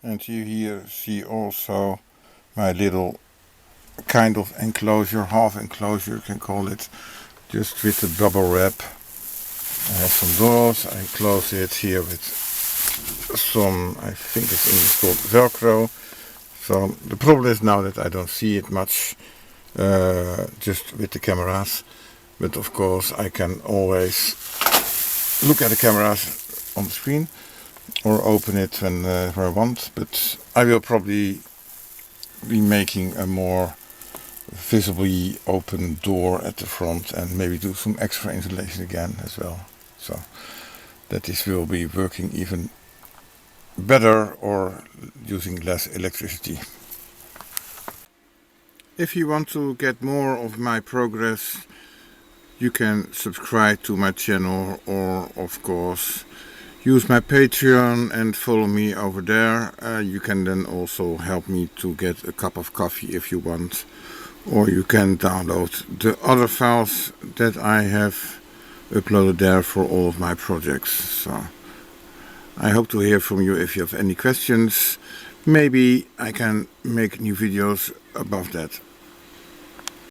And you here see also my little kind of enclosure, half enclosure you can call it, just with the bubble wrap. I have some doors, I close it here with some, I think it's English called Velcro. So the problem is now that I don't see it much just with the cameras, but of course I can always look at the cameras on the screen or open it when I want, but I will probably be making a more visibly open door at the front and maybe do some extra insulation again as well, so that this will be working even better or using less electricity. If you want to get more of my progress, you can subscribe to my channel, or of course use my Patreon and follow me over there. You can then also help me to get a cup of coffee if you want, or you can download the other files that I have uploaded there for all of my projects. So I hope to hear from you if you have any questions. Maybe I can make new videos about that.